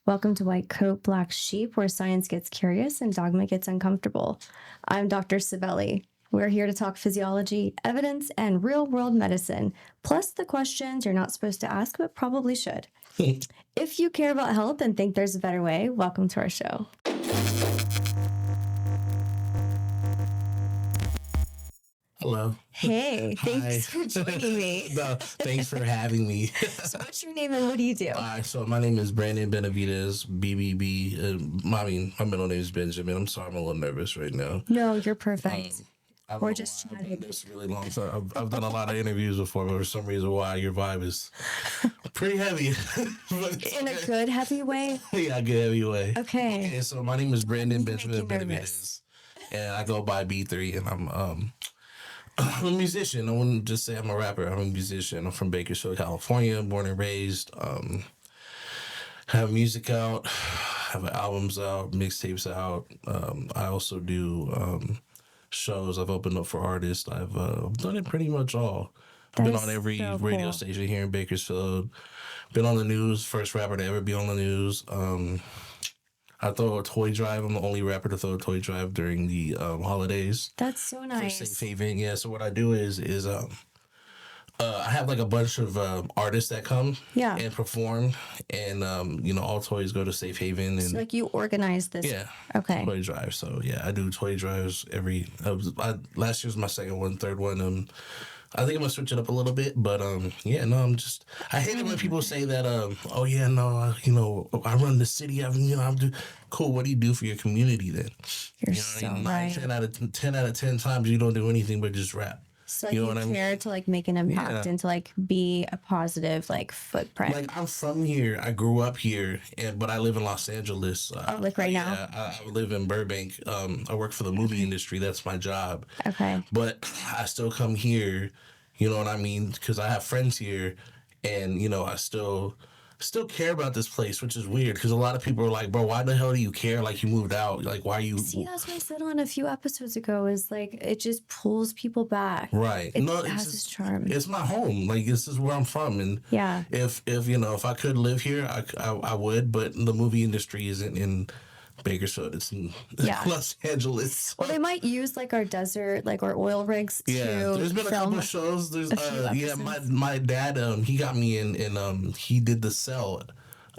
Welcome to White Coat, Black Sheep, where science gets curious and dogma gets uncomfortable. I'm Dr. Civelli. We're here to talk physiology, evidence, and real-world medicine, plus the questions you're not supposed to ask but probably should. If you care about health and think there's a better way, welcome to our show. Hello. Hey, thanks Hi. for joining me. No, thanks for having me. So what's your name and what do you do? So my name is Brandon Benavides, BBB. My middle name is Benjamin. I'm sorry, I'm a little nervous right now. No, you're perfect. I don't We're know just why. I've been chatting. this really long time. I've done a lot of interviews before, but for some reason why your vibe is pretty heavy. But In a good, heavy way? yeah, good heavy way. Okay. So my name is Brandon You make Benjamin you Benavides, and I go by B3, and I'm a musician. I wouldn't just say I'm a rapper. I'm a musician. I'm from Bakersfield, California, born and raised. Have music out, have albums out, mixtapes out. I also do shows. I've opened up for artists. I've done it pretty much all. I've been That on is every so radio cool. station here in Bakersfield. Been on the news. First rapper to ever be on the news. I throw a toy drive. I'm the only rapper to throw a toy drive during the holidays. That's so For nice. safe haven. Yeah, so what I do is I have like a bunch of artists that come Yeah. and perform, and all toys go to safe haven, and So like you organize this. yeah, Okay. toy drive. So yeah, I do toy drives every. Last year's my second one, third one. I think I'm gonna switch it up a little bit, but yeah, no, I hate it when people say that oh yeah, no, I run the city. I'm do cool. What do you do for your community then? You're You know what so I mean? right. 10 out of 10 times you don't do anything but just rap. So like You know you what I mean? care to like make an impact Yeah. and to like be a positive like footprint. Like I'm from here. I grew up here, but I live in Los Angeles. Like right now? Yeah, I live in Burbank. I work for the movie industry. That's my job. Okay. But I still come here. You know what I mean? Because I have friends here, and I still care about this place, which is weird. Because a lot of people are like, "Bro, why the hell do you care? Like you moved out. Like why you?" See, that's what I said on a few episodes ago is like it just pulls people back. Right. It No, has it's its just, charm. it's my home. Like this is where I'm from, and Yeah. if I could live here, I would. But the movie industry isn't in Bakersfield. It's in Yeah. Los Angeles. Well, they might use like our desert, like our oil rigs Yeah, to there's been a film couple of shows. There's a few yeah, my episodes. my dad he got me in, and he did The Cell.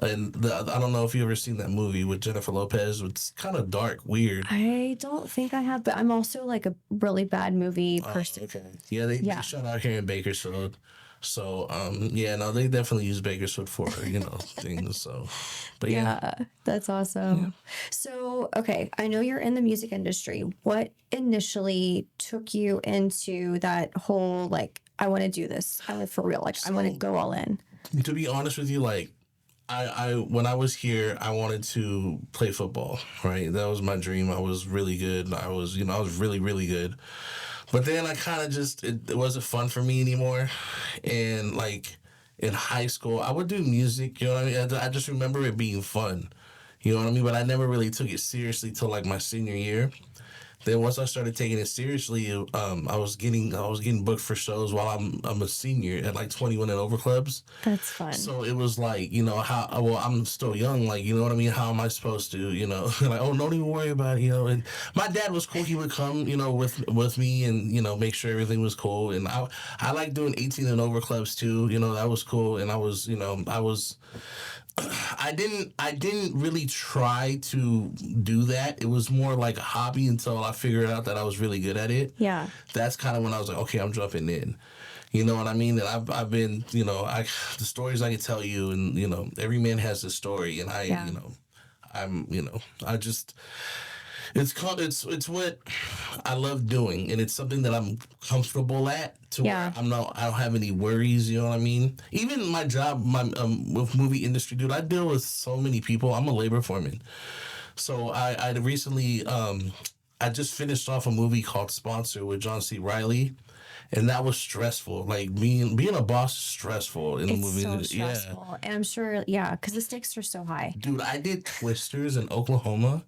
And I don't know if you ever seen that movie with Jennifer Lopez. It's kind of dark, weird. I don't think I have, but I'm also like a really bad movie person. Okay. Yeah, they Yeah. shot out here in Bakersfield. So yeah, no, they definitely use Bakersfield for things. So, but yeah. Yeah, that's awesome. So, okay, I know you're in the music industry. What initially took you into that whole like, I want to do this? I want for real. Like, I want to go all in. To be honest with you, like I when I was here, I wanted to play football. Right, that was my dream. I was really good. I was really really good. But then I kind of just it wasn't fun for me anymore, and like in high school, I would do music. You know what I mean? I just remember it being fun. You know what I mean? But I never really took it seriously till like my senior year. Then once I started taking it seriously, I was getting booked for shows while I'm a senior at like 21 and over clubs. That's fun. So it was like, I'm still young, like, you know what I mean? How am I supposed to, like, oh, don't even worry about it, and my dad was cool. He would come, with me and, make sure everything was cool. And I like doing 18 and over clubs too, that was cool. And I didn't really try to do that. It was more like a hobby until I figured out that I was really good at it. Yeah. That's kind of when I was like, okay, I'm jumping in. You know what I mean? And I've been, the stories I could tell you, and every man has a story, and Yeah. I just. It's what I love doing, and it's something that I'm comfortable at. Yeah. Where I don't have any worries. You know what I mean? Even my job, with movie industry, dude, I deal with so many people. I'm a labor foreman, so I recently I just finished off a movie called Sponsor with John C. Reilly. And that was stressful. Like being a boss is stressful in the It's movie. so Yeah. stressful. And I'm sure, yeah, because the stakes are so high. Dude, I did Twisters in Oklahoma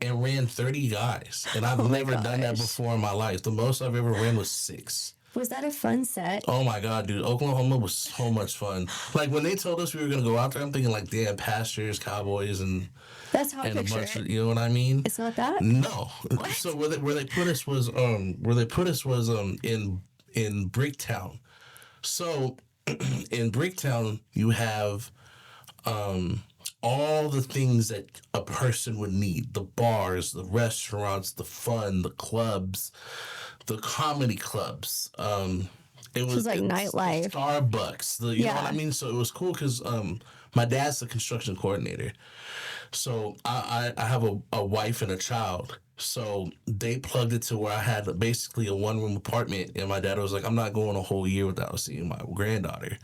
and ran 30 guys. And I've Oh my never done that gosh. before in my life. The most I've ever ran was 6. Was that a fun set? Oh my God, dude. Oklahoma was so much fun. Like when they told us we were going to go out there, I'm thinking like, damn, Pastures, Cowboys, That's how I and a picture bunch it. of, you know what I mean? It's not that? No. What? So where they put us was in Bricktown. So in Bricktown you have all the things that a person would need: the bars, the restaurants, the fun, the clubs, the comedy clubs. It was like nightlife. Starbucks. You know what Yeah. I mean? So it was cool because my dad's the construction coordinator. So I have a wife and a child. So they plugged it to where I had basically a one-room apartment, and my dad was like, "I'm not going a whole year without seeing my granddaughter."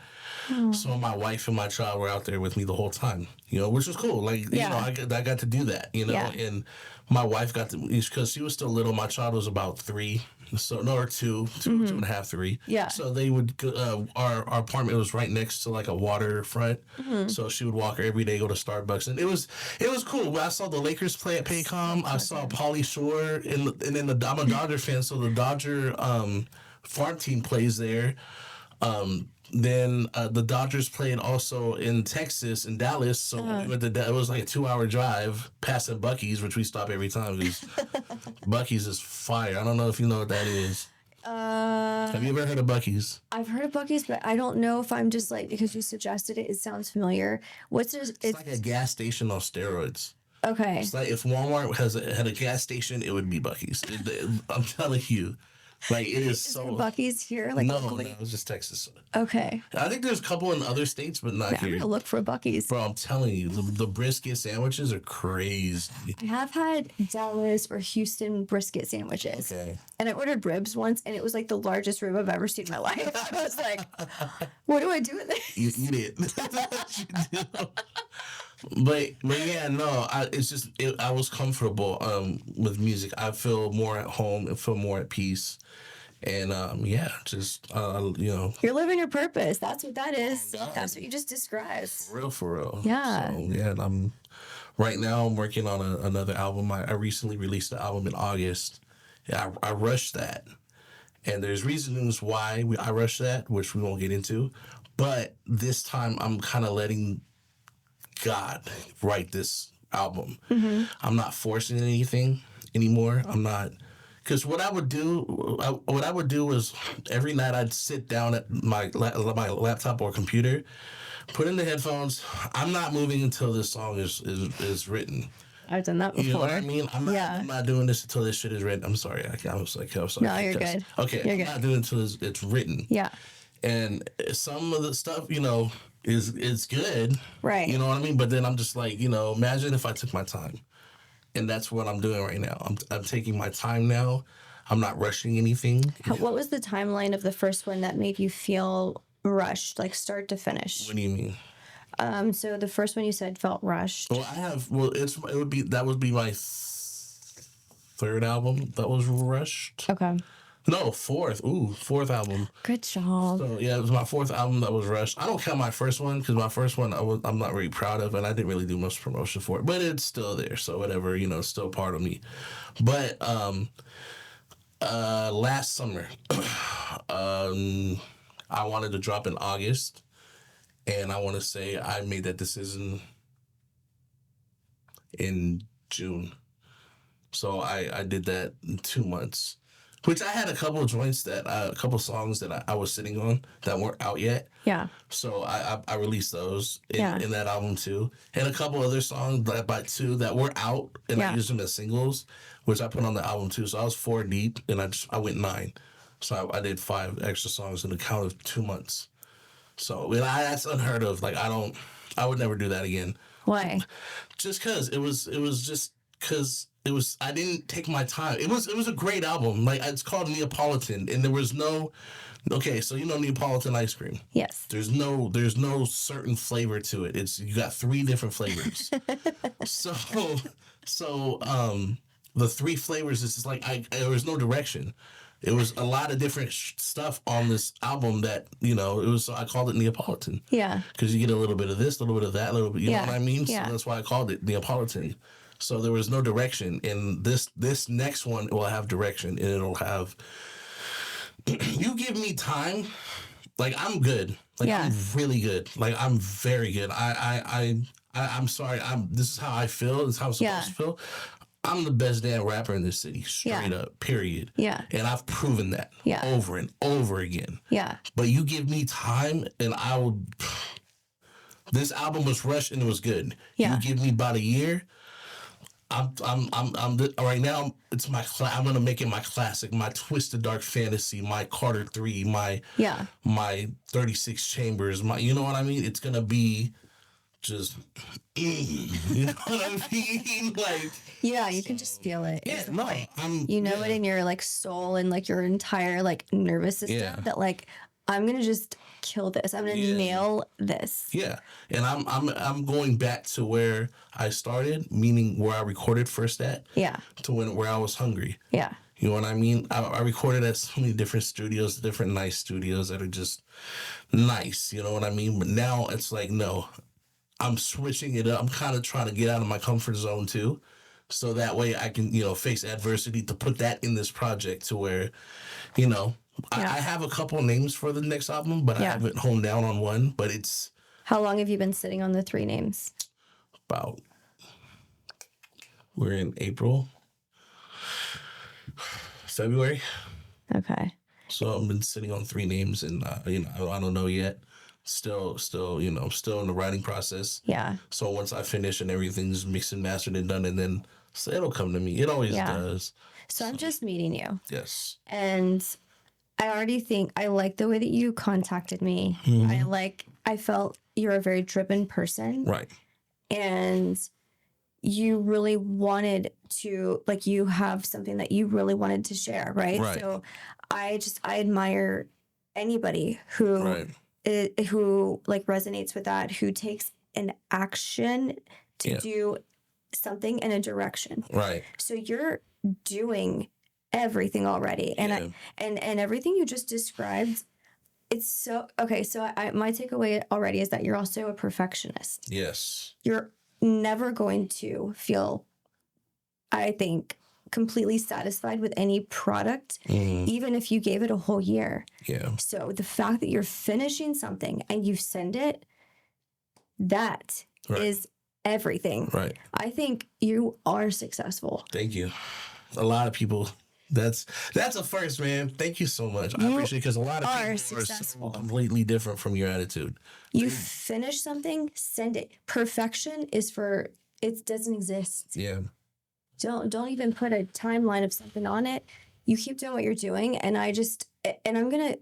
So my wife and my child were out there with me the whole time, which was cool. Like, Yeah. I got to do that, Yeah. and my wife got to, because she was still little. My child was about 3, so no, or 2 and a half, 3. Yeah. So they would, our apartment was right next to like a waterfront. So she would walk her every day, go to Starbucks, and it was cool. I saw the Lakers play at Paycom. I saw Pauly Shore, and then I'm a Dodger fan, so the Dodger farm team plays there. Then the Dodgers played also in Texas, in Dallas. So we went to it was like a 2-hour drive passing Buc-ee's, which we stop every time because Buc-ee's is fire. I don't know if you know what that is. Have you ever heard of Buc-ee's? I've heard of Buc-ee's, but I don't know if I'm just like, because you suggested it, it sounds familiar. What's this? It's like a gas station on steroids. Okay. It's like if Walmart had a gas station, it would be Buc-ee's. I'm telling you. Like, it is so... Is there Buc-ee's here? Like, no, locally? it was just Texas. Okay. I think there's a couple in other states, but not I'm here. going to look for a Buc-ee's. Bro, I'm telling you, the brisket sandwiches are crazy. I have had Dallas or Houston brisket sandwiches. Okay. And I ordered ribs once, and it was like the largest rib I've ever seen in my life. I was like, what do I do with this? You eat it. That's what you do. But yeah, no, I was comfortable with music. I feel more at home and feel more at peace. And just You're living your purpose. That's what that is. God. That's what you just described. For real. Yeah. So yeah, and right now I'm working on another album. I recently released the album in August. Yeah, I rushed that, and there's reasons why I rushed that, which we won't get into. But this time I'm kind of letting God write this album. Mm-hmm. I'm not forcing anything anymore. I'm not, because what I would do was every night I'd sit down at my laptop or computer, put in the headphones. I'm not moving until this song is written. I've done that before. You know what I mean? I'm not doing this until this shit is written. I'm sorry. I was sorry. No, you're good. Okay, You're I'm good. not doing it until it's written. Yeah. And some of the stuff, is good. Right. You know what I mean? But then I'm just like, imagine if I took my time. And that's what I'm doing right now. I'm taking my time now. I'm not rushing anything. What was the timeline of the first one that made you feel rushed, like start to finish? What do you mean? So the first one you said felt rushed. Well, that would be my third album that was rushed. Okay. No, fourth. Ooh, fourth album. Good job. So yeah, it was my fourth album that was rushed. I don't count my first one because my first one I'm not really proud of, and I didn't really do much promotion for it. But it's still there, so whatever, it's still part of me. But last summer, I wanted to drop in August, and I want to say I made that decision in June. So I did that in 2 months. Which I had a couple of joints a couple of songs that I was sitting on that weren't out yet. Yeah. So I released those Yeah. in that album too. And a couple other songs by 2 that were out, and I used them as singles, which I put on the album too. So I was 4 deep, and I went 9. So I did 5 extra songs in the count of 2 months. So that's unheard of. Like I would never do that again. Why? Just because I didn't take my time. It was a great album. Like, it's called Neapolitan, and there was no. Okay, so Neapolitan ice cream. Yes. There's no certain flavor to it. You got 3 different flavors. so the 3 flavors is just like there was no direction. It was a lot of different stuff on this album that it was. I called it Neapolitan. Yeah. Because you get a little bit of this, a little bit of that, a little bit. You know what I mean? Yeah. So that's why I called it Neapolitan. So there was no direction, and this next one will have direction, and it'll have you give me time, like I'm good. Like Yeah. I'm really good. Like I'm very good. I'm sorry. This is how I feel. This is how I'm supposed to feel. I'm the best damn rapper in this city, straight up, period. Yeah. And I've proven that over and over again. Yeah. But you give me time and I will. This album was rushed and it was good. Yeah. You give me about a year. Right now. It's my. I'm gonna make it my classic, my Twisted Dark Fantasy, my Carter 3, my 36 Chambers, you know what I mean. It's gonna be just, you know what I mean, like. Yeah, you can just feel it. Yeah, no, it in your like soul and like your entire like nervous system that like I'm gonna just kill this. I'm gonna nail this. Yeah, and I'm going back to where I started, meaning where I recorded first at. Yeah. To where I was hungry. Yeah. You know what I mean? I recorded at so many different studios, different nice studios that are just nice. You know what I mean? But now it's like, no, I'm switching it up. I'm kind of trying to get out of my comfort zone too. So that way I can, face adversity to put that in this project to where, I have a couple names for the next album, but I haven't honed down on one. But it's... How long have you been sitting on the 3 names? We're in April, February. Okay. So I've been sitting on 3 names and, I don't know yet. Still, still in the writing process. Yeah. So once I finish and everything's mixed and mastered and done, and then it'll come to me. It always does. So I'm just meeting you. Yes. And I already think I like the way that you contacted me. I felt you're a very driven person. Right. And you really wanted to, like, you have something that you really wanted to share, right? So I admire anybody who like resonates with that, who takes an action to do something in a direction. Right. So you're doing everything already. And and everything you just described, it's so okay. So my takeaway already is that you're also a perfectionist. Yes. You're never going to feel, I think, completely satisfied with any product, even if you gave it a whole year. Yeah. So the fact that you're finishing something and you send it, that is everything. Right. I think you are successful. Thank you. A lot of people. That's a first, man. Thank you so much. I appreciate it because a lot of people successful. are so completely different from your attitude. You finish something, send it. Perfection it doesn't exist. Yeah. Don't even put a timeline of something on it. You keep doing what you're doing, and I'm gonna,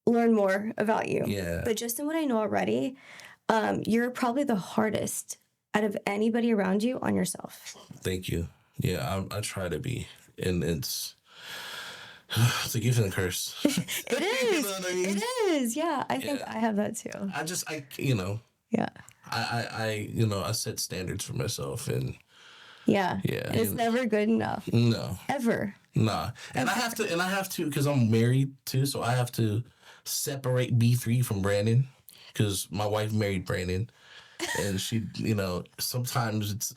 learn more about you. Yeah. But just in what I know already, you're probably the hardest out of anybody around you on yourself. Thank you. Yeah, I try to be, and it's a gift and a curse. It is. You know what I mean? It is. Yeah, I think I have that too. Yeah. I set standards for myself, and it's never good enough. No. Ever. Nah. And I have to because I'm married too, so I have to separate B3 from Brandon because my wife married Brandon. And she, sometimes it's,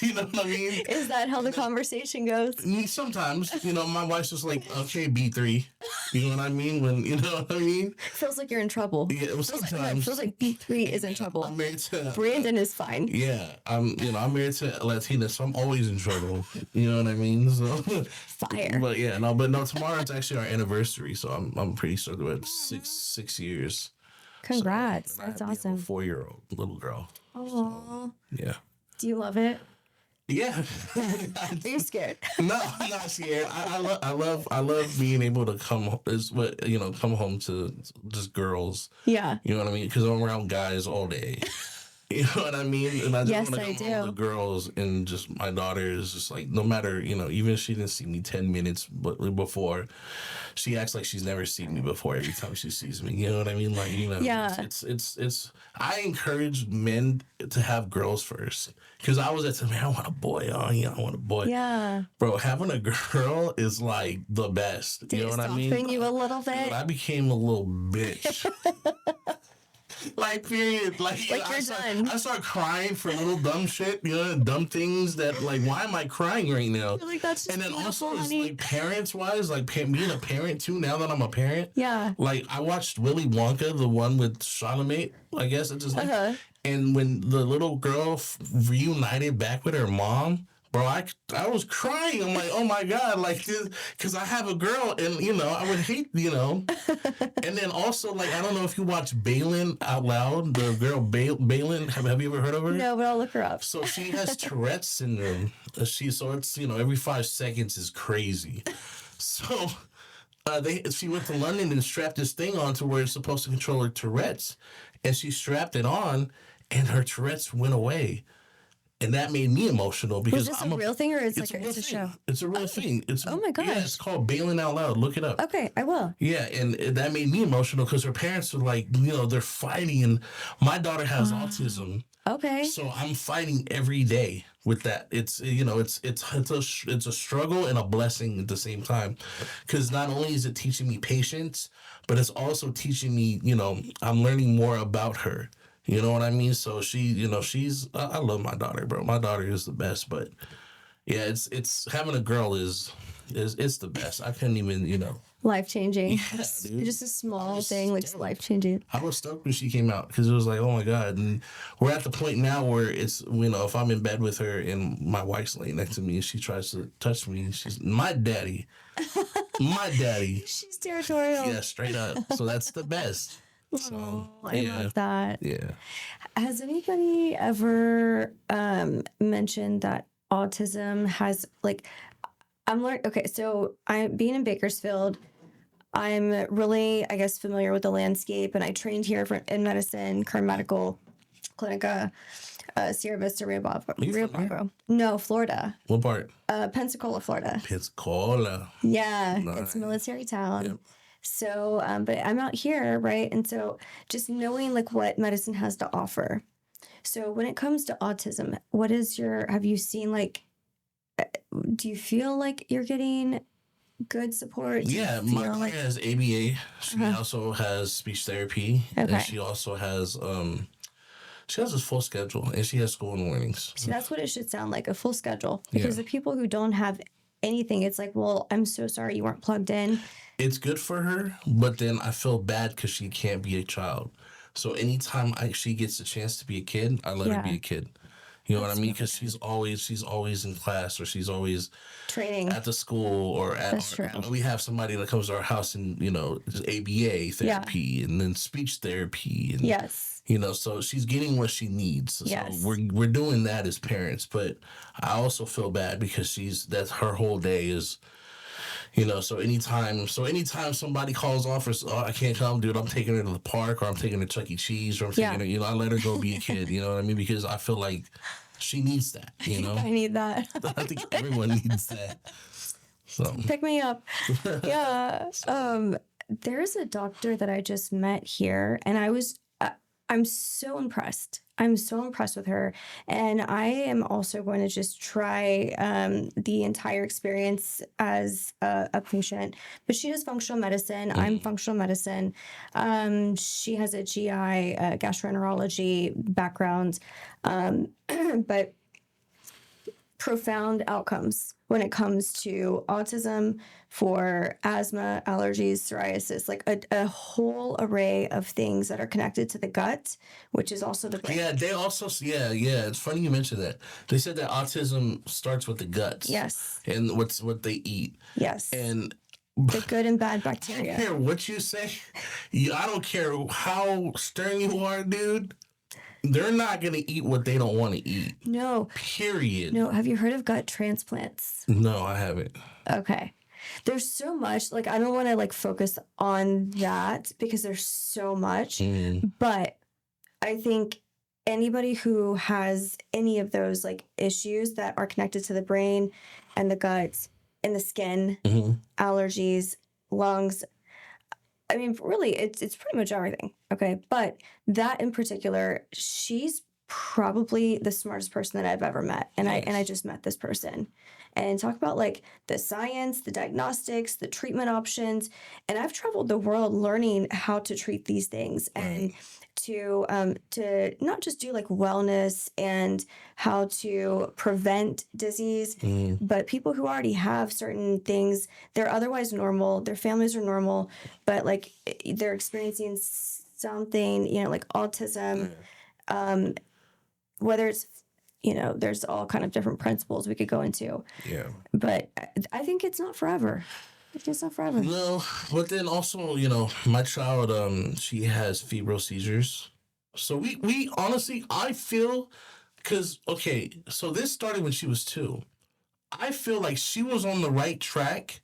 you know what I mean? Is that how the conversation goes? Sometimes, my wife's just like, okay, B3. You know what I mean? You know what I mean? Feels like you're in trouble. Yeah, sometimes. Feels like B3 is in trouble. I'm married to... Brandon is fine. Yeah. I'm married to a Latina, so I'm always in trouble. You know what I mean? So, fire. But no, tomorrow's actually our anniversary, so I'm pretty stoked about 6 years. Congrats. So, that's awesome. A 4-year-old little girl. Oh. Yeah. Do you love it? Yeah. Are you scared? No, I'm not scared. I love being able to come home to just girls. Yeah. You know what I mean? Because I'm around guys all day. You know what I mean? And I just want to come home to girls, and just my daughter is just like, no matter, even if she didn't see me 10 minutes before, she acts like she's never seen me before every time she sees me. You know what I mean? Like, it's I encourage men to have girls first. Because I was at the man, I want a boy. Oh, yeah, I want a boy. Yeah. Bro, having a girl is like the best. Did you know what I mean? Soften you a little bit? Dude, I became a little bitch. Like, period. Like Like, you're done. I start crying for little dumb shit, dumb things that, like, why am I crying right now? You're like, that's just And then beautiful, also, it's honey. like parents wise, like being a parent too. Now that I'm a parent, Yeah. like I watched Willy Wonka, the one with Charlamagne. I guess it's just like, and when the little girl reunited back with her mom. Bro, I was crying. I'm like, oh my God, like, because I have a girl, and I would hate, And then also, like, I don't know if you watch Balin Out Loud, the girl Balin. Have you ever heard of her? No, but I'll look her up. So she has Tourette's syndrome. It's every 5 seconds is crazy. So she went to London and strapped this thing on to where it's supposed to control her Tourette's, and she strapped it on, and her Tourette's went away. And that made me emotional because Was this a real thing, or it's a show? It's a real thing. Oh my gosh. Yeah, it's called Bailing Out Loud. Look it up. Okay, I will. Yeah, and that made me emotional because her parents were like, they're fighting, and my daughter has autism. Okay. So I'm fighting every day with that. It's it's a struggle and a blessing at the same time, because not only is it teaching me patience, but it's also teaching me, I'm learning more about her. You know what I mean? So she, I love my daughter, bro. My daughter is the best, but yeah, it's having a girl is it's the best. I couldn't even, Life changing. Yeah, dude. Just a small thing, like life changing. I was stoked when she came out because it was like, oh my God. And we're at the point now where it's, if I'm in bed with her and my wife's laying next to me and she tries to touch me, she's my daddy. My daddy. She's territorial. Yeah, straight up. So that's the best. So, I love that. Yeah. Has anybody ever mentioned that autism has, like, I'm learning? Okay, so I'm being in Bakersfield. I'm really, I guess, familiar with the landscape, and I trained here in medicine, Kern Medical Clinica, Sierra Vista, Rio Bravo. No, Florida. What part? Pensacola, Florida. Pensacola. Yeah, Nice. It's a military town. Yep. So, but I'm out here, right? And so just knowing like what medicine has to offer. So when it comes to autism, have you seen like, do you feel like you're getting good support? Yeah, my daughter has ABA. She also has speech therapy. Okay. And she also has, she has a full schedule, and she has school in the mornings. So that's what it should sound like, a full schedule. Because the people who don't have anything, it's like, well, I'm so sorry you weren't plugged in. It's good for her, but then I feel bad because she can't be a child. So anytime she gets a chance to be a kid, I let her be a kid. You know what I mean? Because she's always in class, or she's always training at the school, or we have somebody that comes to our house and just ABA therapy and then speech therapy and so she's getting what she needs. So we're doing that as parents, but I also feel bad because that's her whole day is. So anytime somebody calls off or I can't come, dude, I'm taking her to the park, or I'm taking her to Chuck E. Cheese, or I'm taking her, I let her go be a kid, you know what I mean? Because I feel like she needs that, I need that. I think everyone needs that. So pick me up. Yeah. There's a doctor that I just met here, and I'm so impressed. I'm so impressed with her. And I am also going to just try the entire experience as a patient. But she does functional medicine. I'm functional medicine. She has a GI, gastroenterology background. But profound outcomes when it comes to autism, for asthma, allergies, psoriasis, like a whole array of things that are connected to the gut, which is also the brain. Yeah, they also, it's funny you mentioned that. They said that autism starts with the guts. Yes. And what they eat. Yes. And the good and bad bacteria. I don't care what you say. I don't care how stern you are, dude. They're not going to eat what they don't want to eat. No. Period. No. Have you heard of gut transplants? No, I haven't. Okay. There's so much, like, I don't want to like focus on that because there's so much, but I think anybody who has any of those like issues that are connected to the brain and the gut and the skin, allergies, lungs, I mean, really, it's pretty much everything. Okay. But that in particular, she's probably the smartest person that I've ever met. And I just met this person. And talk about like the science, the diagnostics, the treatment options. And I've traveled the world learning how to treat these things and to not just do like wellness and how to prevent disease, but people who already have certain things, they're otherwise normal, their families are normal, but like they're experiencing something, like autism, whether it's, there's all kind of different principles we could go into. Yeah. But I think it's not forever. It's not forever. No, but then also, my child, she has febrile seizures. So we honestly, I feel, because, okay, so this started when she was 2. I feel like she was on the right track,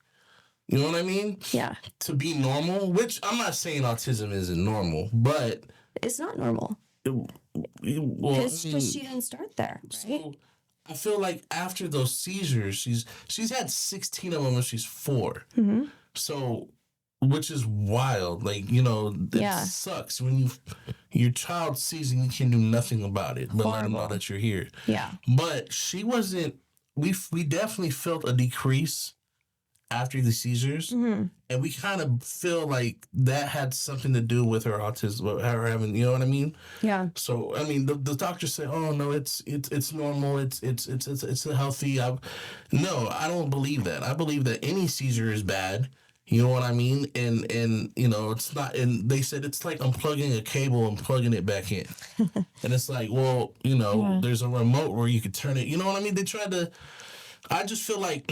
you know what I mean? Yeah. To be normal, which I'm not saying autism isn't normal, but... It's not normal. Because she didn't start there, right? So I feel like after those seizures, she's had 16 of them when she's 4. Mm-hmm. So, which is wild. Like, it sucks when your child sees and you can do nothing about it, but let them know that you're here. Yeah. But she wasn't. We definitely felt a decrease after the seizures, and we kind of feel like that had something to do with her autism, her having, you know what I mean? Yeah. So I mean, the doctor said, "Oh no, it's normal. It's a healthy." No, I don't believe that. I believe that any seizure is bad. You know what I mean? And it's not. And they said it's like unplugging a cable and plugging it back in. And it's like, well, there's a remote where you could turn it. You know what I mean? They tried to. I just feel like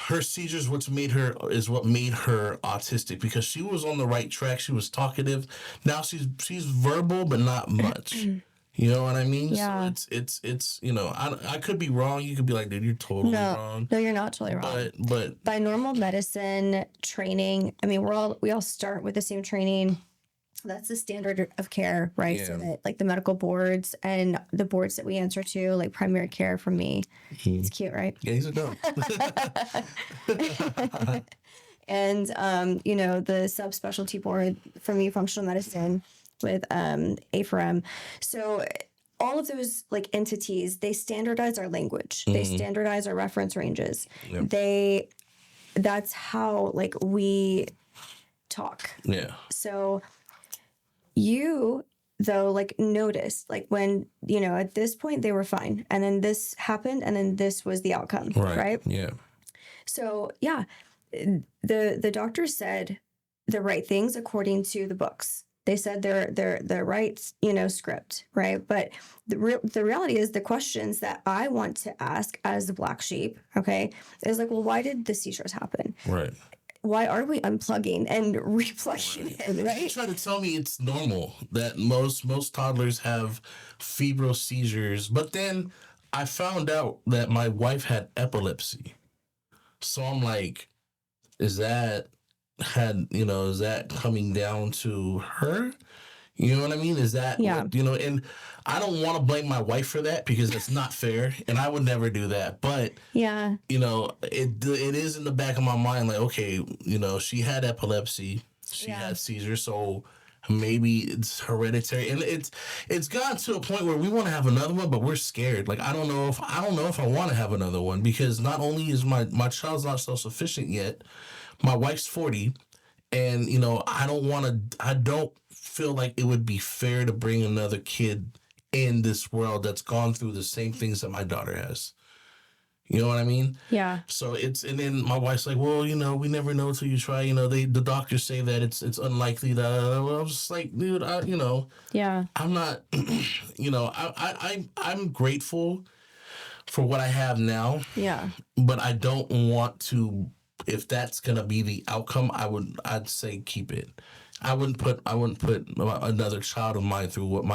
her seizures what made her autistic, because she was on the right track. She was talkative. Now she's verbal, but not much. You know what I mean? Yeah. So it's I could be wrong. You could be like, dude, you're totally wrong. No, you're not totally wrong. But by normal medicine training, I mean, we all start with the same training. That's the standard of care, right? Yeah. So that like the medical boards and the boards that we answer to, like primary care from me. It's cute, right? Yeah, he's a dog. And the subspecialty board from me, functional medicine with A4M. So all of those like entities, they standardize our language. They standardize our reference ranges. Yep. That's how like we talk. Yeah. So you though like noticed like when at this point they were fine, and then this happened, and then this was the outcome, right? Yeah. So yeah, the doctor said the right things according to the books. They said the right script, right? But the reality is the questions that I want to ask as the black sheep, okay, is like, well, why did the seizures happen? Right. Why are we unplugging and replugging in, right? You try to tell me it's normal that most toddlers have febrile seizures, but then I found out that my wife had epilepsy. So I'm like, is that coming down to her? You know what I mean? Is that and I don't want to blame my wife for that, because it's not fair, and I would never do that. But yeah, it is in the back of my mind, like, okay, she had epilepsy, she had seizures, so maybe it's hereditary, and it's gotten to a point where we want to have another one, but we're scared. Like, I don't know if I want to have another one, because not only is my child's not self-sufficient yet, my wife's 40, and I don't feel like it would be fair to bring another kid in this world that's gone through the same things that my daughter has. You know what I mean? Yeah. So and then my wife's like, well, we never know till you try. The doctors say that it's unlikely that. Well, I was just like, dude, yeah. I'm not, I'm grateful for what I have now. Yeah. But I don't want to. If that's gonna be the outcome, I'd say keep it. I wouldn't put another child of mine through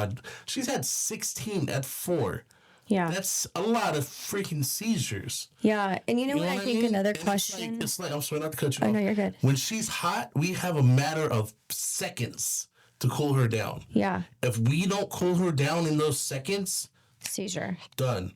she's had 16 at 4. Yeah. That's a lot of freaking seizures. Yeah. And what I think another and question. It's like I'm sorry not to cut you off. Oh, no, you're good. When she's hot, we have a matter of seconds to cool her down. Yeah. If we don't cool her down in those seconds, Seizure. done.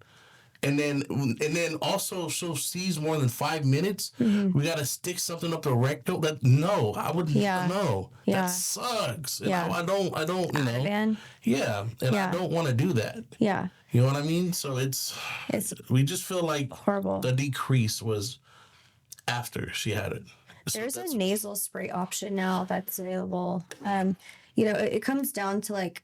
And then also she'll seize more than 5 minutes. We gotta stick something up the rectal. I wouldn't. Yeah. No, Yeah. that sucks. And Yeah. I don't. Ativan. Yeah, and I don't want to do that. Yeah. You know what I mean? So it's we just feel like horrible. the decrease was after she had it. So there's a nasal spray option now that's available. It comes down to like,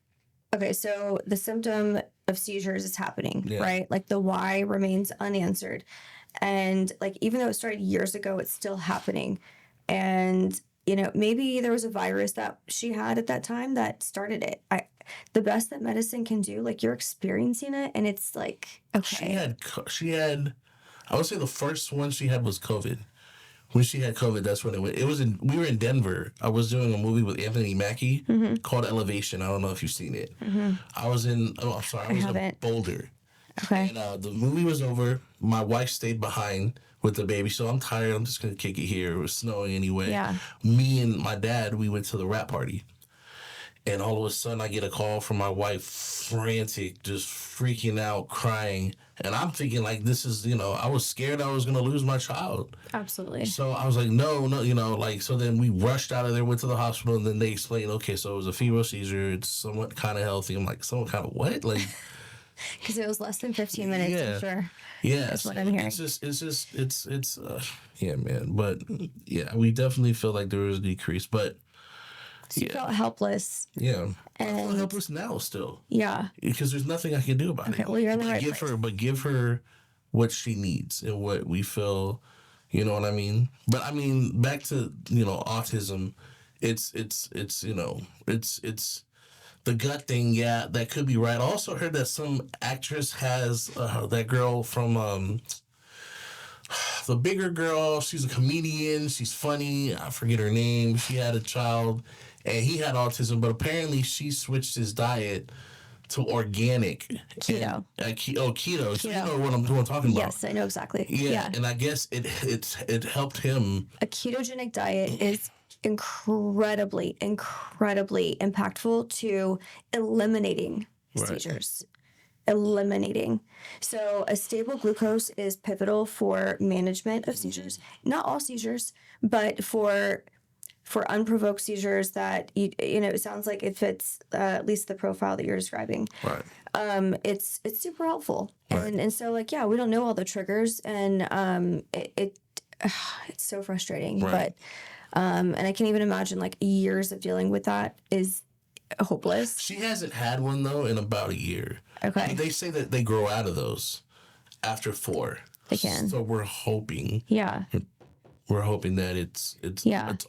okay, so the symptom of seizures is happening, right? Like the why remains unanswered. And like, even though it started years ago, it's still happening. And, maybe there was a virus that she had at that time that started it. The best that medicine can do, like you're experiencing it and it's like, okay. She had, I would say the first one she had was COVID. When she had COVID, that's when it went. We were in Denver. I was doing a movie with Anthony Mackie called Elevation. I don't know if you've seen it. I was in Boulder. Okay. And the movie was over. My wife stayed behind with the baby. So I'm tired. I'm just going to kick it here. It was snowing anyway. Yeah. Me and my dad, we went to the rap party. And all of a sudden, I get a call from my wife, frantic, just freaking out, crying. And I'm thinking, like, this is, I was scared I was going to lose my child. Absolutely. So I was like, no, so then we rushed out of there, went to the hospital, and then they explained, okay, so it was a febrile seizure. It's somewhat kind of healthy. I'm like, somewhat kind of what? Like, because it was less than 15 minutes, I'm sure. Yeah. That's what I'm hearing. It's yeah, man. But, yeah, we definitely feel like there was a decrease. But, she felt helpless. Yeah. And I feel helpless now still. Yeah. Because there's nothing I can do about it. Well, you're in the right place. Give her what she needs and what we feel, you know what I mean? But I mean, back to, autism, it's the gut thing, yeah, that could be right. I also heard that some actress has that girl from the bigger girl, she's a comedian, she's funny, I forget her name. She had a child and he had autism, but apparently she switched his diet to organic. Keto. Keto. So you know what I'm talking about. Yes, I know exactly. Yeah. And I guess it helped him. A ketogenic diet is incredibly impactful to eliminating seizures. Eliminating. So a stable glucose is pivotal for management of seizures. Not all seizures, but for unprovoked seizures that it sounds like it fits at least the profile that you're describing. Right. It's super helpful. Right. And so we don't know all the triggers, and it's so frustrating. Right. But and I can't even imagine years of dealing with that is hopeless. She hasn't had one though in about a year. Okay. They say that they grow out of those after 4. They can. So we're hoping. Yeah. We're hoping that it's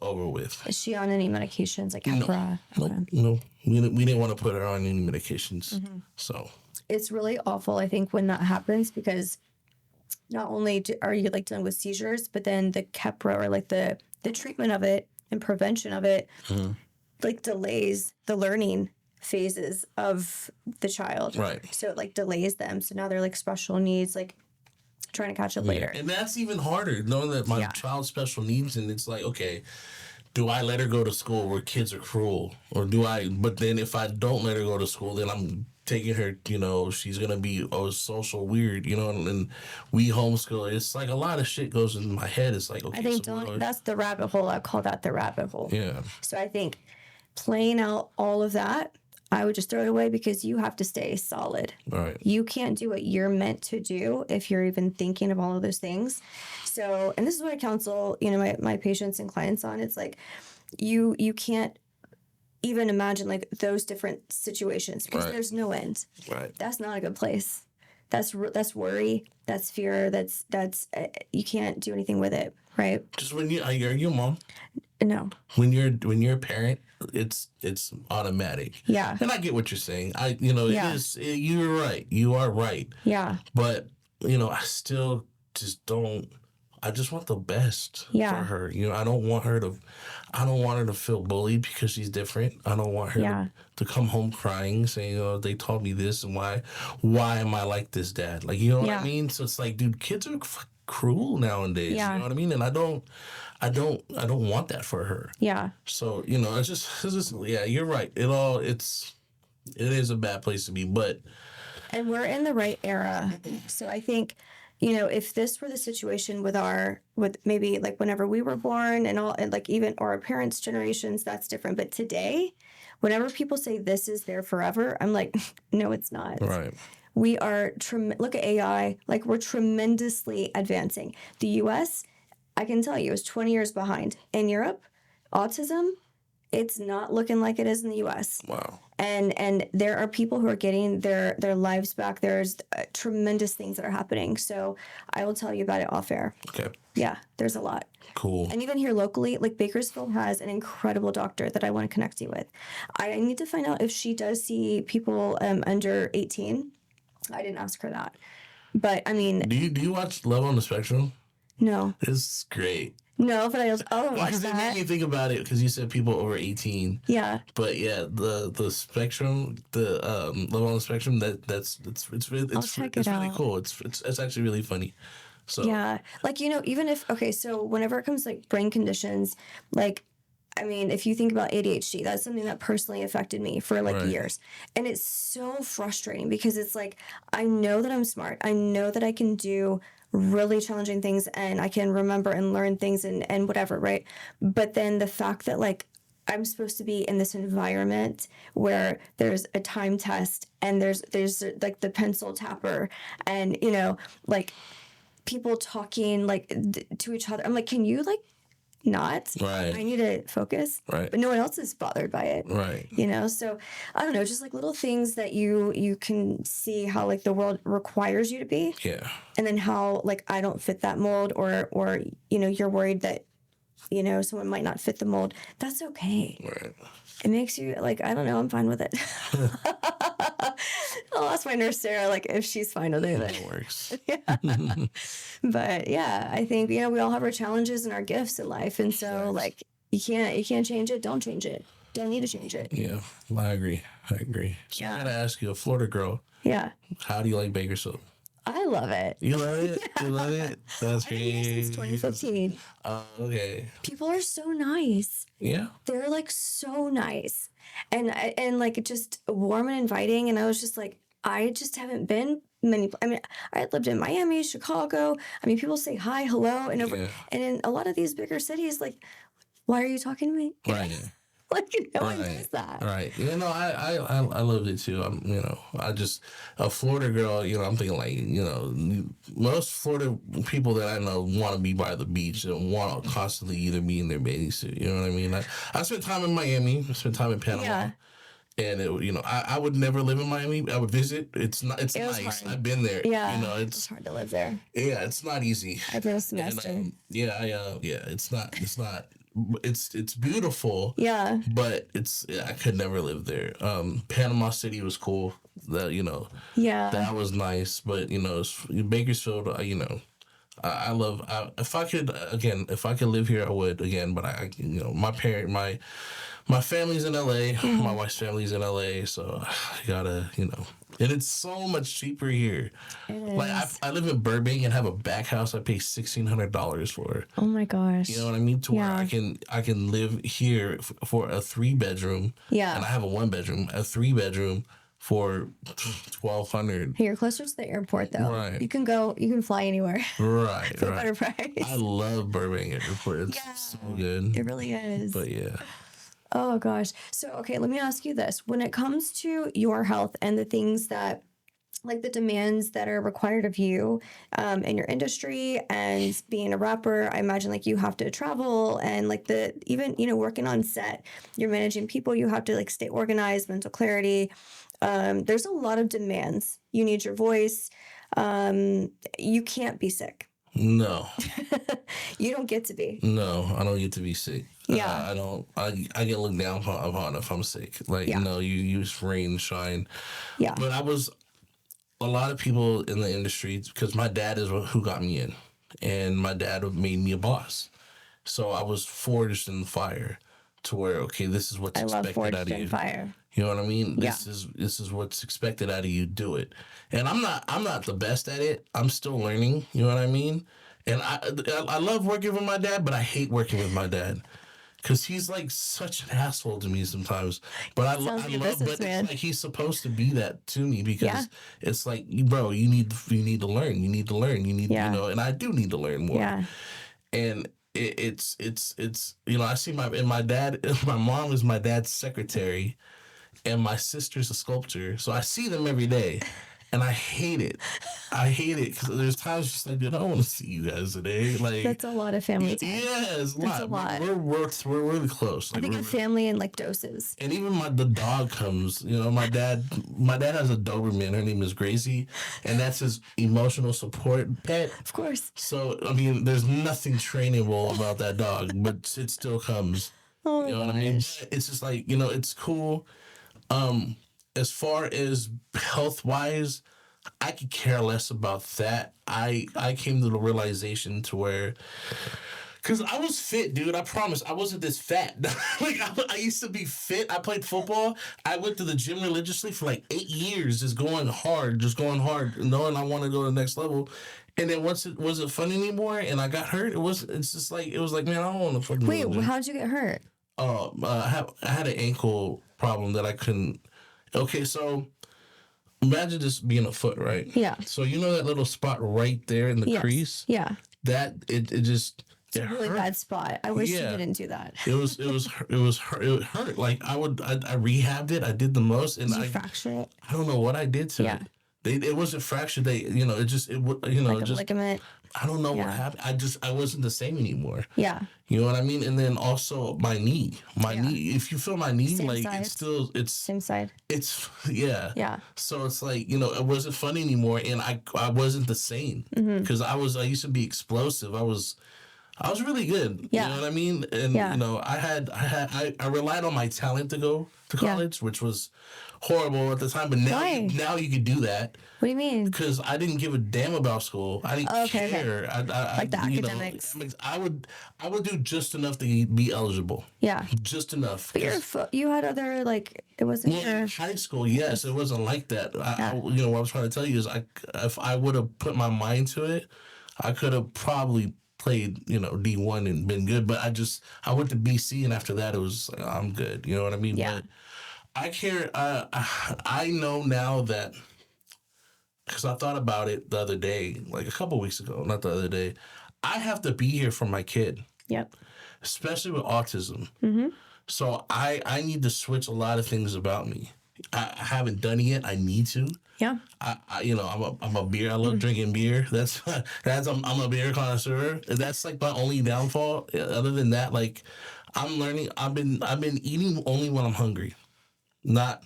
over with. Is she on any medications like Keppra? No. We didn't want to put her on any medications. So it's really awful, I think, when that happens, because not only are you dealing with seizures, but then the Keppra or the treatment of it and prevention of it delays the learning phases of the child. Right. So it delays them. So now they're special needs, trying to catch up later. And that's even harder, knowing that my child's special needs, and it's okay, do I let her go to school where kids are cruel? Or but then if I don't let her go to school, then I'm taking her, she's going to be social weird, and we homeschool. It's a lot of shit goes in my head. It's okay. I think that's the rabbit hole. I call that the rabbit hole. Yeah. So I think playing out all of that, I would just throw it away, because you have to stay solid. Right. You can't do what you're meant to do if you're even thinking of all of those things. So, and this is what I counsel, my patients and clients on. It's you can't even imagine those different situations, because there's no end. Right. That's not a good place. That's worry. That's fear. That's you can't do anything with it. Right. Just when are you a mom? No. When you're a parent, it's automatic. Yeah. And I get what you're saying. It is. You're right. You are right. Yeah. But I still just don't. I just want the best for her. I don't want her to feel bullied because she's different. I don't want her to come home crying, saying, they told me this, and why am I like this, Dad? What I mean? So it's dude, kids are cruel nowadays. Yeah. You know what I mean? And I don't want that for her. Yeah. So, it's just you're right. It is a bad place to be, but And we're in the right era. So I think, you know, if this were the situation with maybe like whenever we were born and all, and like even or our parents' generations, that's different. But today, whenever people say this is there forever, I'm like, no, it's not. Right. We are, look at AI, like we're tremendously advancing. The US, I can tell you, is 20 years behind. In Europe, autism, it's not looking like it is in the US. Wow. And there are people who are getting their lives back. There's tremendous things that are happening. So I will tell you about it off air. Okay. Yeah, there's a lot. Cool. And even here locally, like Bakersfield has an incredible doctor that I want to connect you with. I need to find out if she does see people under 18. I didn't ask her that. But I mean, Do you watch Love on the Spectrum? no. It's great. No, but I'll watch Because it made that. me think about it because you said people over 18. Yeah. But yeah, the spectrum, the Love on the Spectrum, it's really I'll check it's it really out. cool. It's actually really funny. So Yeah. Like, you know, even if, okay, so whenever it comes to like brain conditions, like, I mean, if you think about ADHD, that's something that personally affected me for like Right. years. And it's so frustrating because it's like, I know that I'm smart. I know that I can do really challenging things and I can remember and learn things and whatever, right? But then the fact that like I'm supposed to be in this environment where there's a time test and there's like the pencil tapper and, you know, like people talking like to each other. I'm like, can you like not? Right. I need to focus. Right. But no one else is bothered by it. Right. You know, so I don't know, just like little things that you can see how like the world requires you to be, Yeah. and then how like I don't fit that mold, or you know you're worried that you know someone might not fit the mold. That's okay. Right. It makes you like I don't know. I'm fine with it. I'll ask my nurse Sarah like if she's fine with it. It works. But yeah, I think you know we all have our challenges and our gifts in life, and so like you can't change it. Don't change it. Don't need to change it. Yeah, I agree. So Yeah. I gotta ask you, a Florida girl, Yeah, how do you like Bakersfield? I love it. You love it? You love it? That's I've been here great. since 2015. Okay. People are so nice. Yeah. They're like so nice, and like just warm and inviting. And I was just like, I just haven't been many. I mean, I lived in Miami, Chicago. I mean, people say hi, hello, and over, Yeah. and in a lot of these bigger cities, like, why are you talking to me? Right. Like, no one Right. does that. Right. You know, I loved it too. You know, I just, a Florida girl, you know, I'm thinking like, you know, most Florida people that I know want to be by the beach and want to constantly either be in their bathing suit. You know what I mean? I spent time in Miami, I spent time in Panama. Yeah. And it, you know, I would never live in Miami. I would visit. It's not. It's It was nice. hard. I've been there. Yeah. You know, It's it's hard to live there. yeah. It's not easy. I did a And, semester. yeah. It's not. It's not. It's beautiful. Yeah. But I could never live there. Panama City was cool. Yeah. That was nice. But you know, Bakersfield. You know, I love. If I could live here, I would again. But you know, my family's in LA. Mm-hmm. My wife's family's in LA. So I gotta, you know, and it's so much cheaper here. It Like is. I live in Burbank and have a back house. I pay $1,600 for. Oh my gosh. You know what I mean? To Yeah. where I can live here for a 3-bedroom. Yeah. And I have a 1-bedroom. A 3-bedroom for $1,200. Hey, you're closer to the airport though. Right. You can fly anywhere Right. for a Right. better price. I love Burbank Airport. It's Yeah. so good. It really is. But yeah. Oh gosh. So okay, let me ask you this. When it comes to your health and the things that like the demands that are required of you in your industry and being a rapper, I imagine like you have to travel and like even you know working on set, you're managing people, you have to like stay organized, mental clarity. There's a lot of demands. You need your voice. You can't be sick. No. You don't get to be. No, I don't get to be sick. Yeah. I don't. I get looked down upon if I'm sick. Like, Yeah. no, you use rain, shine. Yeah. But a lot of people in the industry, because my dad is who got me in. And my dad made me a boss. So I was forged in the fire to where, okay, this is what's I love expected out Forged of in you. Fire. You know what I mean? Yeah. This is what's expected out of you. Do it. And I'm not the best at it. I'm still learning. You know what I mean? And I love working with my dad, but I hate working with my dad. Because he's like such an asshole to me sometimes, but I Sounds like a love. But businessman. it's like he's supposed to be that to me because Yeah. it's like, bro, you need to learn. You need to learn. You need, Yeah. and I do need to learn more. Yeah. And it's I see my dad, my mom is my dad's secretary, and my sister's a sculptor, so I see them every day. And I hate it. I hate it because there's times just like, dude, I don't want to see you guys today. Like, That's a lot of family time. yeah, it's a That's lot. a lot. We're really close. I Like, think of family in like doses. and even the dog comes. My dad has a Doberman. Her name is Gracie, and that's his emotional support pet. Of course. So I mean, there's nothing trainable about that dog, but it still comes. Oh You know what I mean? It's just like, it's cool. As far as health wise, I could care less about that. I came to the realization to where, because I was fit, dude. I promise. I wasn't this fat. Like, I used to be fit. I played football. I went to the gym religiously for like 8 years, just going hard, knowing I want to go to the next level. And then once it wasn't fun anymore and I got hurt, it's just like, it was like, man, I don't want to fucking Wait, go to the gym. how'd you get hurt? I had an ankle problem that I couldn't. Okay, so imagine this being a foot, right? Yeah. So you know that little spot right there in the Yes. crease? Yeah. That it just It's a really bad spot. I wish you Yeah. didn't do that. it hurt. Like I rehabbed it. I did the most, and Did you fracture it? I don't know what I did to it. It wasn't fractured. Like a ligament. I don't know what Yeah. happened. I wasn't the same anymore. Yeah. You know what I mean? And then also my knee. If you feel my knee, Same like side. Same side. yeah. Yeah. So it's like, it wasn't fun anymore, and I wasn't the same Mm-hmm. because I used to be explosive. I was really good. Yeah. You know what I mean? And Yeah. I relied on my talent to go to Yeah. college, which was horrible at the time. But now Why? now you could do that What do you mean? because I didn't give a damn about school. I didn't Okay. care. I Like the academics. I would do just enough to be eligible. Yeah. Just enough. But you had other it wasn't Well, your. in high school, yes, it wasn't like that. Yeah. What I was trying to tell you is, if I would have put my mind to it, I could have probably played, D1 and been good. But I went to BC, and after that, it was like, I'm good. You know what I mean? Yeah. But I care. I know now that, because I thought about it the other day, like a couple weeks ago, not the other day. I have to be here for my kid, Yep. especially with autism. Mm-hmm. So I need to switch a lot of things about me. I haven't done it yet. I need to. Yeah. I'm a beer. I love drinking beer. I'm a beer connoisseur. That's like my only downfall. Other than that, like, I'm learning. I've been eating only when I'm hungry, not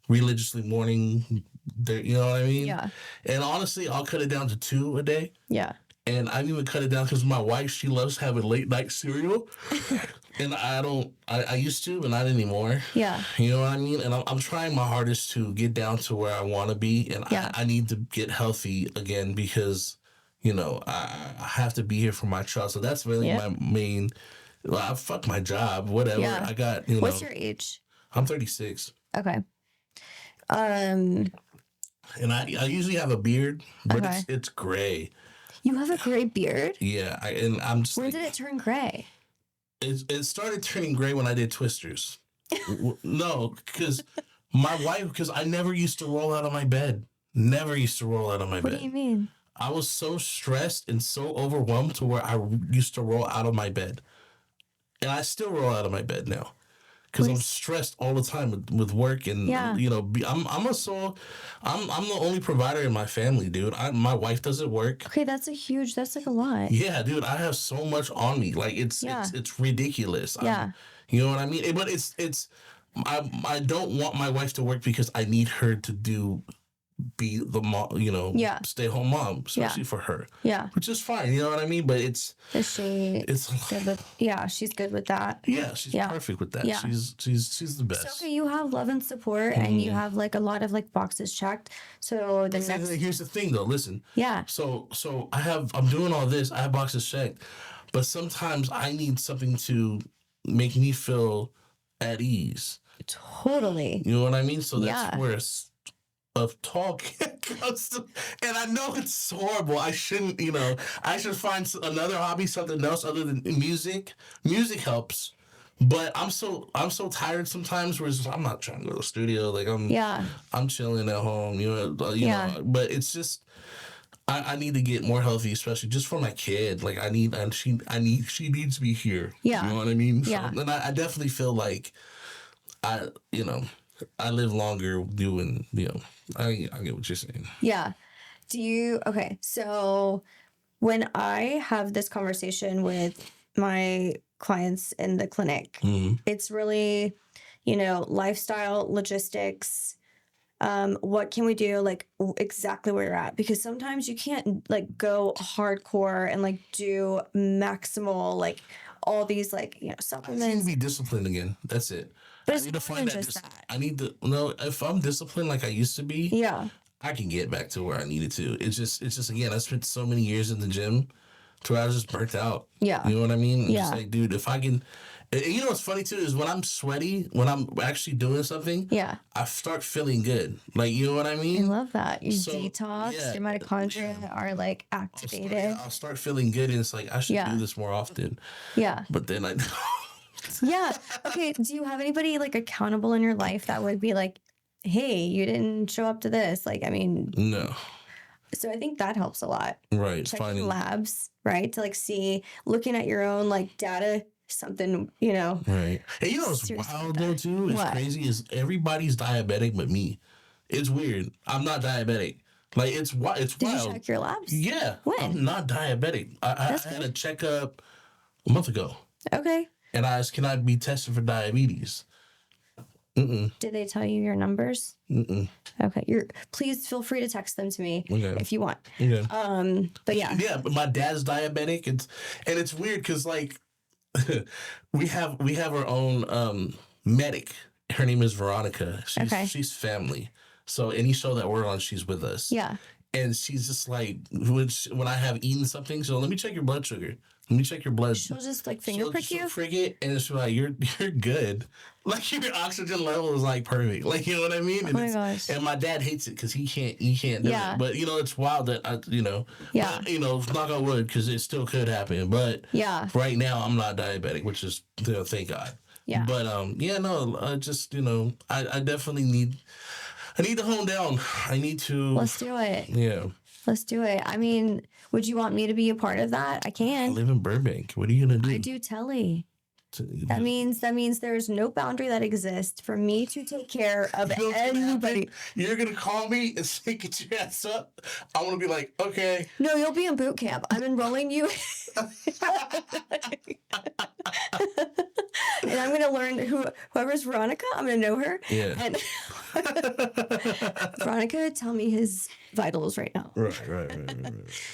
religiously morning. You know what I mean? Yeah. And honestly, I'll cut it down to 2 a day. Yeah. And I've even cut it down because my wife, she loves having late night cereal. And I don't, I used to, but not anymore. Yeah. You know what I mean? And I'm trying my hardest to get down to where I want to be. And Yeah. I need to get healthy again because, I have to be here for my child. So that's really Yeah. my main, fuck my job, whatever. Yeah. I got, What's your age? I'm 36. Okay. And I usually have a beard, but Okay. it's gray. You have a gray beard? Yeah. And I'm just When like, did it turn gray? it started turning gray when I did twisters. No, because I never used to roll out of my bed. Never used to roll out of my What bed. do you mean? I was so stressed and so overwhelmed to where I used to roll out of my bed. And I still roll out of my bed now. Because I'm stressed all the time with work and, Yeah. I'm the only provider in my family, dude. My wife doesn't work. Okay, that's like a lot. Yeah, dude, I have so much on me. Like, it's ridiculous. Yeah. You know what I mean? But I don't want my wife to work because I need her to be the mom, Yeah. stay home mom, especially for her, Yeah. which is fine. You know what I mean? But Is she good with, she's good with that. yeah, she's perfect with that. Yeah. She's the best. So, okay, you have love and support and you have like a lot of like boxes checked. So the next, Here's the thing though, listen. yeah. So I'm doing all this, I have boxes checked, but sometimes I need something to make me feel at ease. Totally. You know what I mean? So that's Yeah. where of talk comes to, and I know it's horrible. I shouldn't, I should find another hobby, something else other than music. Music helps, But I'm so tired sometimes where I'm not trying to go to the studio. Like Yeah. I'm chilling at home, Yeah. but it's just I need to get more healthy, especially just for my kid. Like she needs me here. Yeah. You know what I mean? Yeah. So, and I definitely feel like I you know I live longer doing I get what you're saying. Yeah. Okay. So when I have this conversation with my clients in the clinic, Mm-hmm. it's really, lifestyle, logistics, what can we do, like exactly where you're at, because sometimes you can't like go hardcore and like do maximal, like all these like I need to supplements, be disciplined again. That's it. but I it's need to more find than that. just that. I need to know if I'm disciplined like I used to be. Yeah. I can get back to where I needed to. It's just again, I spent so many years in the gym to where I was just burnt out. Yeah. You know what I mean? I'm just Yeah. like, dude, if I can, and what's funny too is when I'm sweaty, when I'm actually doing something, Yeah. I start feeling good. Like, you know what I I mean? love that. You So, detox, yeah, your mitochondria yeah. are like activated. I'll start feeling good, and it's like I should Yeah. do this more often. Yeah. But then I, Yeah. Okay. Do you have anybody like accountable in your life that would be like, hey, you didn't show up to this? Like, I mean, no, so I think that helps a lot. right? Checking Finding labs, right? To like see, looking at your own like data, something, right. And what's seriously wild like though that. too? It's What? crazy. Is everybody's diabetic but me? It's weird. I'm not diabetic. Like it's Did you wild. check your labs? Yeah, When? I'm not diabetic. I That's had good. a checkup a month ago, Okay. and I asked, "Can I be tested for diabetes?" Mm-mm. Did they tell you your numbers? Mm-mm. Okay. Please feel free to text them to me Okay. if you want. Okay. But yeah. Yeah, but my dad's diabetic. It's weird because like we have our own medic. Her name is Veronica. Okay. She's family. So any show that we're on, she's with us. Yeah. And she's just like when I have eaten something, so let me check your blood sugar. Let me check your blood. She'll just like finger prick you. She'll prick it, and it's like you're good. Like your oxygen level is like perfect. Like you know what I mean? And Oh my gosh. And my dad hates it because he can't do Yeah. it. But it's wild that Yeah. But, knock on wood because it still could happen. But Yeah. right now I'm not diabetic, which is thank God. Yeah. But I just I definitely need. I need to hone down. I need to. Let's do it. Yeah. Let's do it. I mean, would you want me to be a part of that? I I can. live in Burbank. What are you gonna do? I do telly. That means there's no boundary that exists for me to take care of You know what's gonna anybody. happen? You're gonna call me and say, "Get your ass up." I'm gonna be like, "Okay." No, you'll be in boot camp. I'm enrolling you. And I'm gonna learn whoever's Veronica, I'm gonna know her. Yeah. And Veronica, tell me his vitals right now. Right.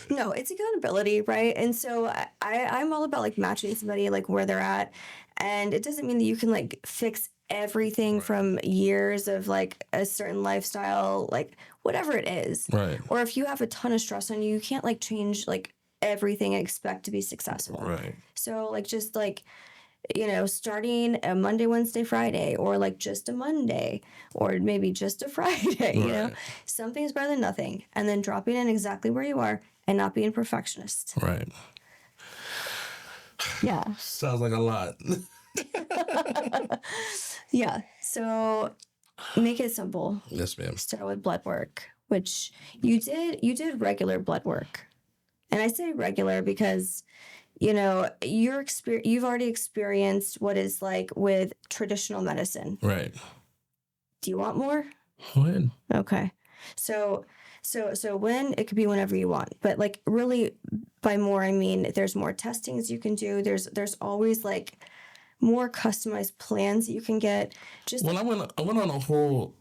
No, it's accountability, right? And so I'm all about like matching somebody like where they're at. And it doesn't mean that you can like fix everything from years of like a certain lifestyle, like whatever it is. Right. Or if you have a ton of stress on you, you can't like change like everything and expect to be successful. Right. So like just like, starting a Monday, Wednesday, Friday, or like just a Monday, or maybe just a Friday, Right. something's better than nothing. And then dropping in exactly where you are and not being a perfectionist. Right. Yeah. Sounds like a lot. Yeah. So make it simple. Yes, ma'am. Start with blood work, which you did regular blood work. And I say regular because you've already experienced what it's like with traditional medicine. Right. Do you want more? Go ahead. Okay. So when it could be whenever you want, but like really by more, I mean, there's more testings you can do. There's always like more customized plans that you can get. Just Well, I went on a whole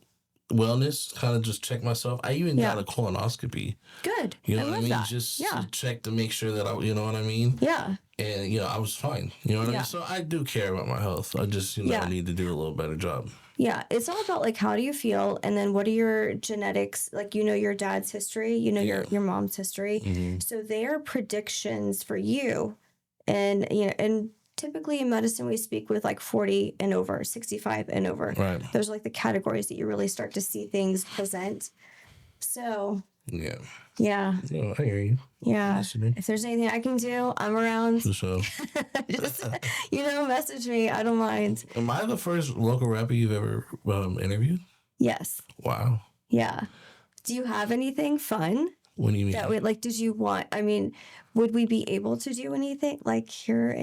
wellness, kind of just check myself. I even got a colonoscopy. good. You know I what I love mean? that. Just Yeah. to check to make sure that you know what I mean? Yeah. And, I was fine. You know what I Yeah. mean? So I do care about my health. I just, Yeah. I need to do a little better job. Yeah. It's all about like, how do you feel? And then what are your genetics? Like, your dad's history, your mom's history. Mm-hmm. So they are predictions for you. And, and typically in medicine, we speak with like 40 and over, 65 and over. Right. Those are like the categories that you really start to see things present. So Yeah. Yeah. Oh, I hear you. Yeah. Listening. If there's anything I can do, I'm around. For sure. Just, message me. I don't mind. Am I the first local rapper you've ever interviewed? Yes. Wow. Yeah. Do you have anything fun? What do you mean? That would did you want? I mean, would we be able to do anything hear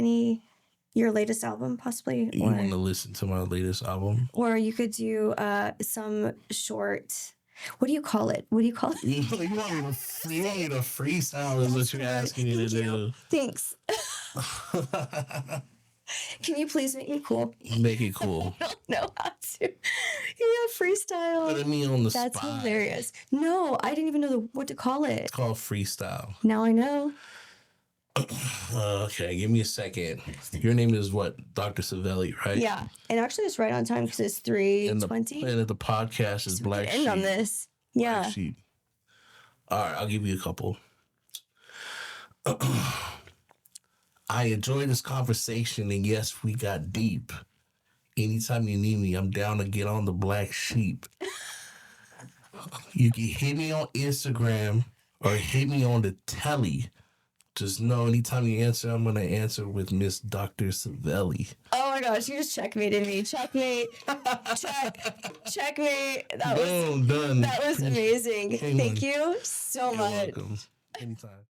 your latest album possibly? You want to listen to my latest album? Or you could do some short. What do you call it? What do you call it? You want me to freestyle is what you're asking me to do. Thanks. Can you please make me cool? Make it cool. I don't know how to. Yeah, freestyle. Putting me on the spot. That's hilarious. No, I didn't even know what to call it. It's called freestyle. Now I know. Okay, give me a second. Your name is what? Dr. Civelli, right? Yeah, and actually it's right on time because it's 3:20. And the podcast is Black Sheep. End on this. Yeah. Black Sheep. All right, I'll give you a couple. I enjoyed this conversation, and yes, we got deep. Anytime you need me, I'm down to get on the Black Sheep. You can hit me on Instagram or hit me on the telly. Just know anytime you answer, I'm going to answer with Miss Dr. Civelli. Oh my gosh, you just checkmated me. Checkmate. Checkmate. That was done. That was amazing. Hey, Thank you so much. Welcome. Anytime.